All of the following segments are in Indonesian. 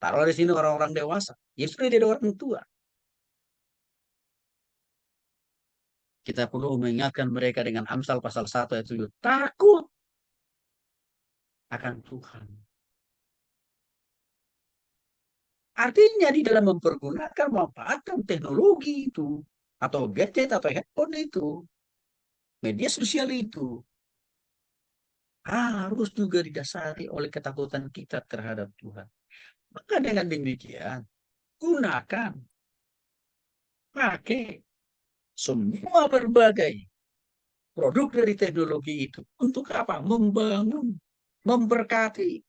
Taruh di sini orang-orang dewasa. Ya sudah jadi orang tua. Kita perlu mengingatkan mereka dengan Amsal pasal 1 ayat 7. Takut akan Tuhan. Artinya di dalam mempergunakan, memanfaatkan teknologi itu, atau gadget, atau handphone itu, media sosial itu, harus juga didasari oleh ketakutan kita terhadap Tuhan. Maka dengan demikian, gunakan, pakai semua berbagai produk dari teknologi itu. Untuk apa? Membangun, memberkati,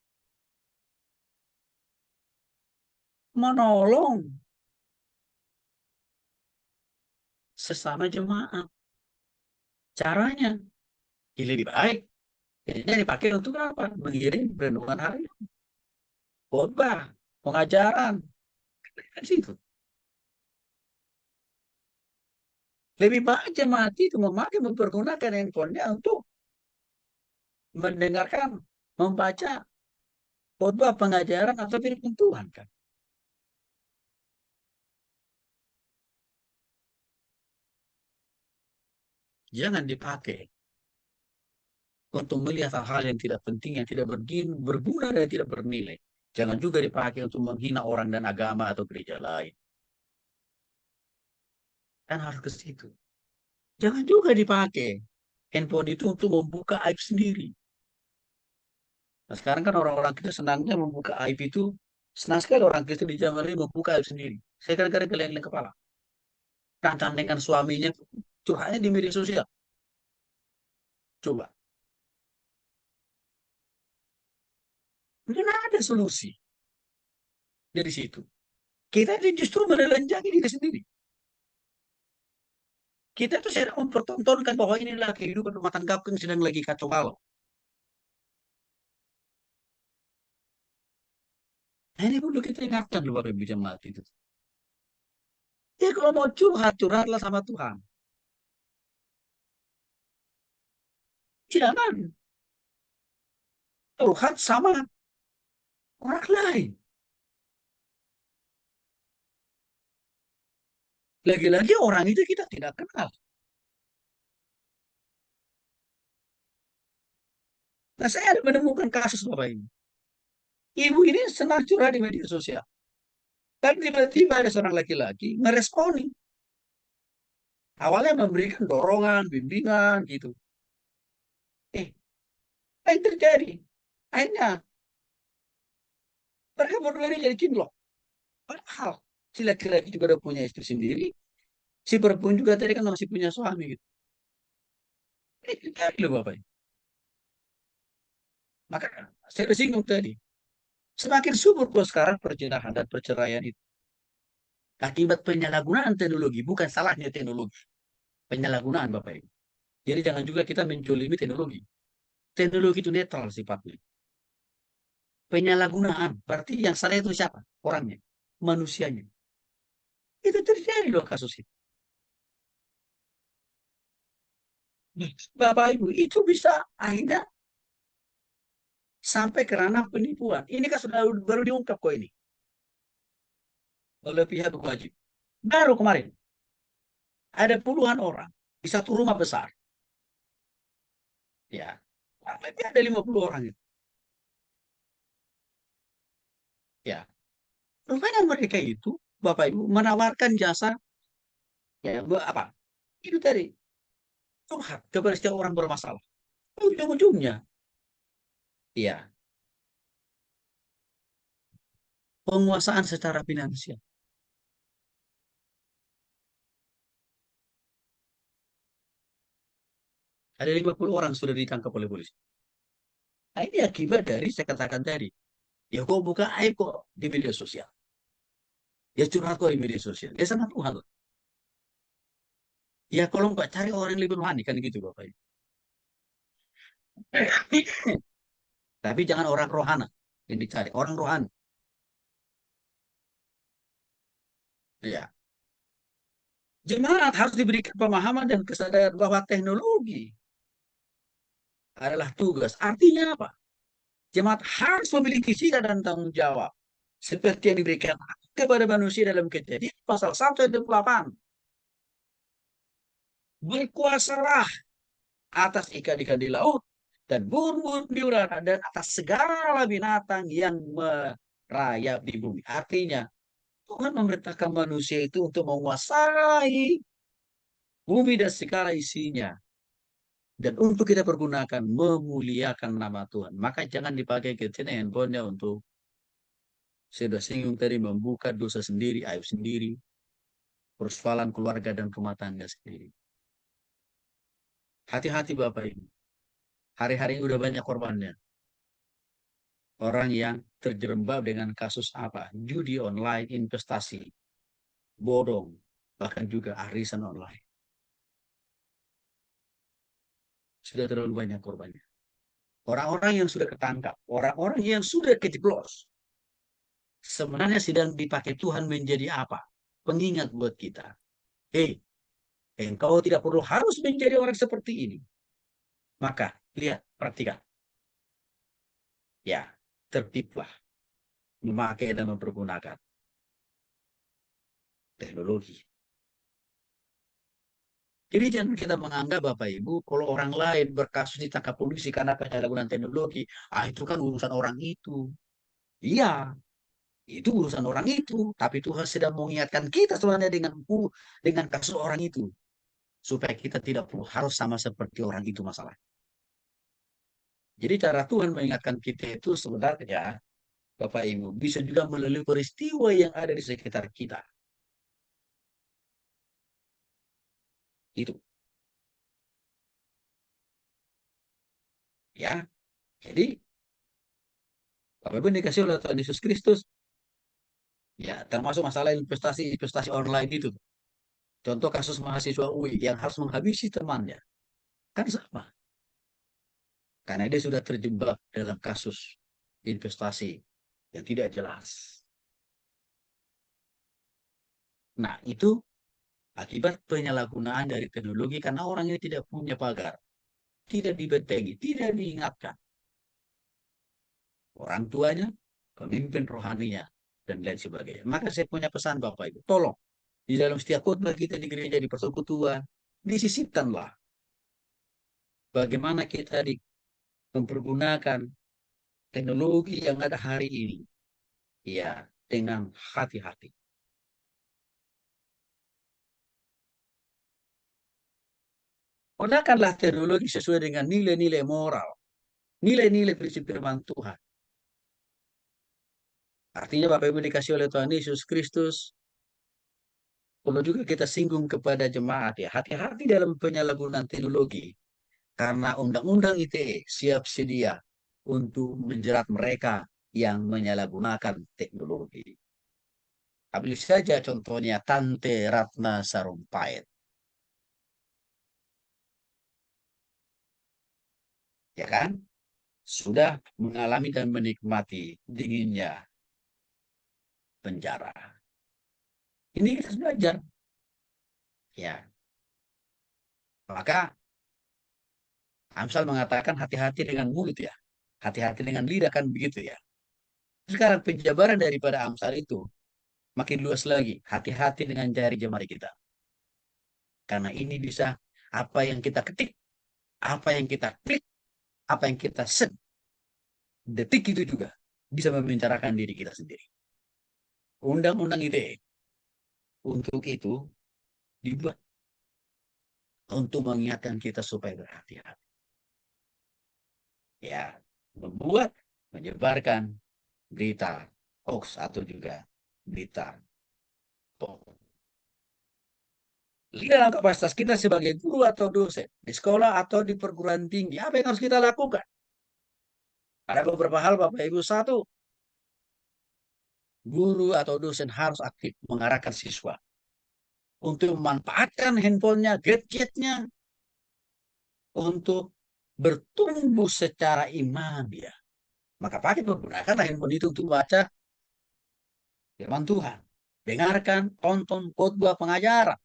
menolong sesama jemaat. Caranya ya lebih baik. Jadinya dipakai untuk apa? Mengirim renungan hari, khotbah, pengajaran. Kan situ. Lebih baik jemaat itu memakai, mempergunakan handphonenya untuk mendengarkan, membaca khotbah, pengajaran, atau firman Tuhan. Kan? Jangan dipakai untuk melihat hal-hal yang tidak penting, yang tidak berguna dan tidak bernilai. Jangan juga dipakai untuk menghina orang dan agama atau gereja lain. Kan harus ke situ. Jangan juga dipakai handphone itu untuk membuka aib sendiri. Nah, sekarang kan orang-orang kita senangnya membuka aib itu, senang sekali orang Kristen di zaman ini membuka aib sendiri. Saya kadang-kadang geleng-geleng kepala. Kancan dengan suaminya, curhatnya di media sosial. Coba. Mungkin ada solusi dari situ. Kita itu justru menelanjangi diri sendiri. Kita tuh sedang mempertontonkan bahwa inilah kehidupan rumah tangga yang sedang lagi kacau balau. Nah, ini perlu kita ingatkan loh Bapak Ibu jemaat itu. Ya kalau mau curhat, curhatlah sama Tuhan. Jangan curhat sama orang lain. Lagi-lagi orang itu kita tidak kenal. Nah, saya ada menemukan kasus Bapak Ibu. Ibu ini senang curhat di media sosial. Tapi tiba-tiba ada seorang laki-laki meresponi. Awalnya memberikan dorongan, bimbingan gitu. Apa yang terjadi? Akhirnya mereka berdua ini jadi kinlok. Padahal si laki-laki juga udah punya istri sendiri. Si perempuan juga tadi kan masih punya suami gitu. Ini terjadi loh Bapak. Maka saya tersinggung tadi. Semakin subur kok sekarang perjinahan dan perceraian itu. Akibat penyalahgunaan teknologi, bukan salahnya teknologi. Penyalahgunaan Bapak Ibu. Jadi jangan juga kita menjolimi teknologi. Teknologi itu netral sifatnya. Penyalahgunaan, berarti yang salah itu siapa? Orangnya, manusianya. Itu terjadi loh kasus itu. Bapak Ibu, itu bisa akhirnya sampai ke ranah penipuan. Ini kan sudah baru diungkap kok ini oleh pihak wajib. Baru kemarin ada puluhan orang di satu rumah besar. Ya, lebih ada 50 orang itu. Ya, rupanya mereka itu Bapak Ibu menawarkan jasa ya apa? Itu tadi curhat kepada setiap orang bermasalah. Ujung-ujungnya, ya penguasaan secara finansial. Ada 50 orang sudah ditangkap oleh polisi. Nah, ini akibat dari saya katakan tadi. Ya kok buka aib kok di media sosial. Ya curhat kok di media sosial. Ya sama Tuhan. Ya kalau nggak cari orang yang lebih rohani kan gitu Bapak Ibu. Tapi jangan orang rohana yang dicari, orang rohani. Ya. Jemaat harus diberikan pemahaman dan kesadaran bahwa teknologi adalah tugas. Artinya apa? Jemaat harus memiliki sikap dan tanggung jawab. Seperti yang diberikan kepada manusia dalam Kejadian pasal 1 ayat 28. Berkuasalah atas ikan-ikan di laut dan burung-burung di udara dan atas segala binatang yang merayap di bumi. Artinya, Tuhan memerintahkan manusia itu untuk menguasai bumi dan segala isinya. Dan untuk kita pergunakan memuliakan nama Tuhan. Maka jangan dipakai kecil handphonenya untuk sudah singgung tadi membuka dosa sendiri, aib sendiri, persoalan keluarga dan rumah tangga sendiri. Hati-hati Bapak Ibu. Hari-hari ini udah banyak korbannya. Orang yang terjerembab dengan kasus apa? Judi online, investasi, bodong, bahkan juga arisan online. Sudah terlalu banyak korbannya. Orang-orang yang sudah ketangkap, orang-orang yang sudah kejeblos, sebenarnya sedang dipakai Tuhan menjadi apa? Pengingat buat kita. Hei, engkau tidak perlu harus menjadi orang seperti ini. Maka, lihat, perhatikan. Ya, tertiblah memakai dan mempergunakan teknologi. Jadi jangan kita menganggap Bapak Ibu, kalau orang lain berkasus ditangkap polisi karena penyalahgunaan teknologi, itu kan urusan orang itu. Iya, itu urusan orang itu. Tapi Tuhan sedang mengingatkan kita sebenarnya dengan kasus orang itu. Supaya kita tidak perlu harus sama seperti orang itu masalah. Jadi cara Tuhan mengingatkan kita itu sebenarnya, Bapak Ibu, bisa juga melalui peristiwa yang ada di sekitar kita. Itu. Ya, jadi Bapak Ibu dikasih oleh Tuhan Yesus Kristus, ya termasuk masalah investasi online itu. Contoh kasus mahasiswa UI yang harus menghabisi temannya. Kan sama. Karena dia sudah terjebak dalam kasus investasi yang tidak jelas. Nah, itu akibat penyalahgunaan dari teknologi karena orang ini tidak punya pagar. Tidak dibentengi, tidak diingatkan. Orang tuanya, pemimpin rohaninya, dan lain sebagainya. Maka saya punya pesan Bapak Ibu, tolong di dalam setiap khotbah kita di gereja, di persekutuan, disisipkanlah bagaimana kita mempergunakan teknologi yang ada hari ini. Ya, dengan hati-hati. Gunakanlah teknologi sesuai dengan nilai-nilai moral, nilai-nilai prinsip firman Tuhan. Artinya Bapak Ibu dikasih oleh Tuhan Yesus Kristus, perlu juga kita singgung kepada jemaat ya, hati-hati dalam penyalahgunaan teknologi. Karena Undang-Undang ITE siap sedia untuk menjerat mereka yang menyalahgunakan teknologi. Ambil saja contohnya Tante Ratna Sarumpait. Ya kan? Sudah mengalami dan menikmati dinginnya penjara. Ini kita harus belajar. Ya, maka Amsal mengatakan hati-hati dengan mulut ya. Hati-hati dengan lidah kan begitu ya. Sekarang penjabaran daripada Amsal itu makin luas lagi. Hati-hati dengan jari jemari kita. Karena ini bisa apa yang kita ketik, apa yang kita klik, apa yang kita set, detik itu juga bisa membicarakan diri kita sendiri. Undang-undang ITE untuk itu dibuat untuk mengingatkan kita supaya berhati-hati. Ya, membuat, menyebarkan berita hoax atau juga berita bohong. Dalam kapasitas kita sebagai guru atau dosen di sekolah atau di perguruan tinggi, apa yang harus kita lakukan? Ada beberapa hal Bapak Ibu. Satu, guru atau dosen harus aktif mengarahkan siswa untuk memanfaatkan handphonenya, gadgetnya untuk bertumbuh secara iman dia. Maka pakai menggunakan handphone itu untuk baca firman Tuhan. Dengarkan, tonton, khotbah, pengajaran.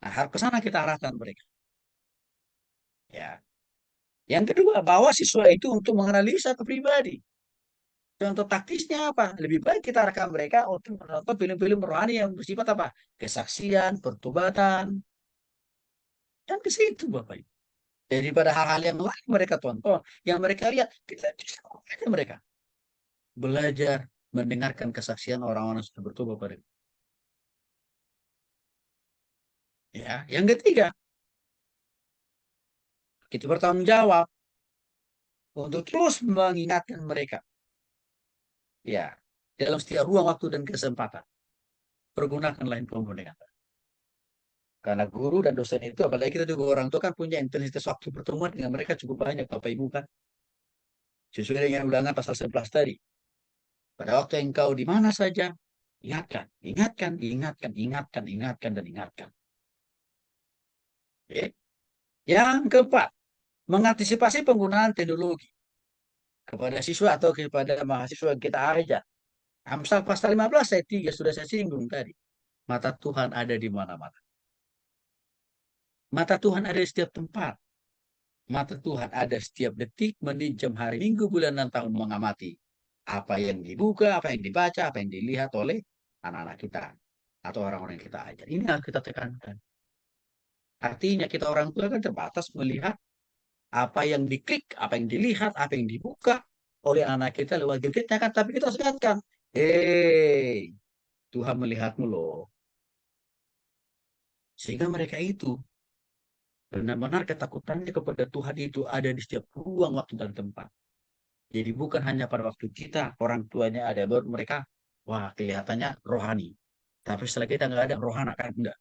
Nah, hal ke sana kita arahkan mereka. Ya. Yang kedua, bawa siswa itu untuk menganalisa ke pribadi. Contoh taktisnya apa? Lebih baik kita rekam mereka untuk menonton film-film rohani yang bersifat apa? Kesaksian, pertobatan, dan ke situ Bapak Ibu. Daripada hal-hal yang lain mereka tonton, yang mereka lihat, kita justru aja mereka belajar mendengarkan kesaksian orang-orang yang sudah bertobat pada ya. Yang ketiga, kita bertanggung jawab untuk terus mengingatkan mereka ya dalam setiap ruang waktu dan kesempatan. Pergunakanlah handphone dengan karena guru dan dosen itu, apalagi kita juga orang tua kan punya intensitas waktu pertemuan dengan mereka cukup banyak, Bapak Ibu kan. Sesuai dengan ulangan pasal 11 tadi. Pada waktu engkau di mana saja, ingatkan, ingatkan, ingatkan, ingatkan, ingatkan, dan ingatkan. Oke. Yang keempat, mengantisipasi penggunaan teknologi kepada siswa atau kepada mahasiswa yang kita ajak. Amsal pasal 15 ayat 3 sudah saya singgung tadi. Mata Tuhan ada di mana-mana. Mata Tuhan ada di setiap tempat. Mata Tuhan ada setiap detik, menit, jam, hari, minggu, bulan, dan tahun mengamati. Apa yang dibuka, apa yang dibaca, apa yang dilihat oleh anak-anak kita. Atau orang-orang yang kita ajar. Ini harus kita tekankan. Artinya kita orang tua kan terbatas melihat apa yang diklik, apa yang dilihat, apa yang dibuka oleh anak kita lewat gadgetnya kan. Tapi kita harus ingatkan, hei, Tuhan melihatmu loh. Sehingga mereka itu benar-benar ketakutannya kepada Tuhan itu ada di setiap ruang, waktu, dan tempat. Jadi bukan hanya pada waktu kita, orang tuanya ada, baru mereka, wah kelihatannya rohani. Tapi setelah kita nggak ada, rohani kan enggak.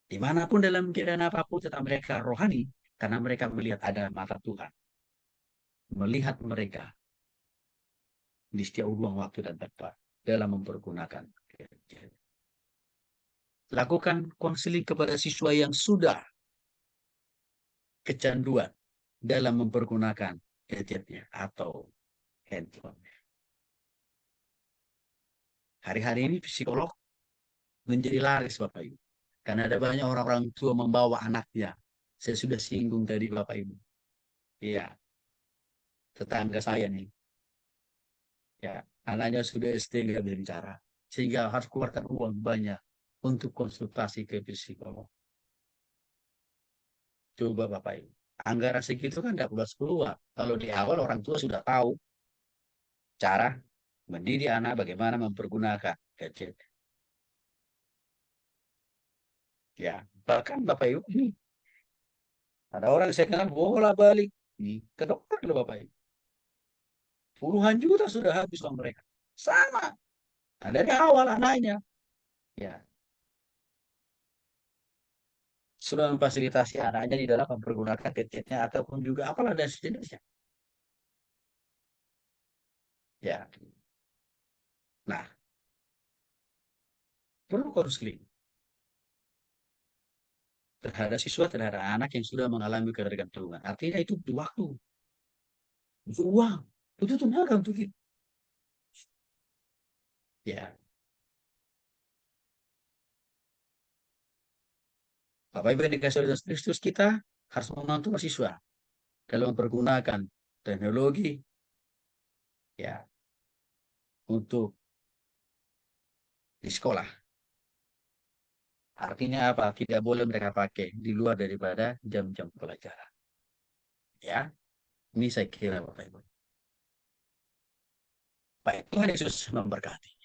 Dimanapun dalam keadaan apapun, tetap mereka rohani. Karena mereka melihat ada mata Tuhan. Melihat mereka di setiap ruang, waktu, dan tempat. Dalam mempergunakan. Lakukan konseling kepada siswa yang sudah kecanduan dalam mempergunakan gadgetnya atau handphone. Hari-hari ini psikolog menjadi laris Bapak Ibu. Karena ada banyak orang-orang tua membawa anaknya. Saya sudah singgung tadi Bapak Ibu. Iya, tetangga saya nih. Ya, anaknya sudah SD nggak bicara. Sehingga harus keluarkan uang banyak untuk konsultasi ke psikolog. Coba Bapak Ibu. Anggaran segitu kan tidak perlu keluar. Kalau di awal orang tua sudah tahu cara mendidik anak bagaimana mempergunakan gadget. Ya, bahkan Bapak Ibu ini ada orang saya kenal bola balik ke dokter loh Bapak Ibu. Puluhan juta sudah habis uang mereka. Sama. Nah, dari awal anaknya. Ya, sudah memfasilitasi anaknya di dalam mempergunakan gadgetnya ataupun juga apalah dan sejenisnya. Ya, nah perlu konseling terhadap siswa, terhadap anak yang sudah mengalami ketergantungan. Artinya itu butuh waktu, butuh uang, butuh tenaga untuk itu. Ya, Bapak Ibu yang dikasih oleh Kristus, kita harus membantu siswa dalam mempergunakan teknologi ya untuk di sekolah. Artinya apa? Tidak boleh mereka pakai di luar daripada jam-jam pelajaran. Ya, ini saya kira Bapak Ibu. Baik, Tuhan Yesus memberkati.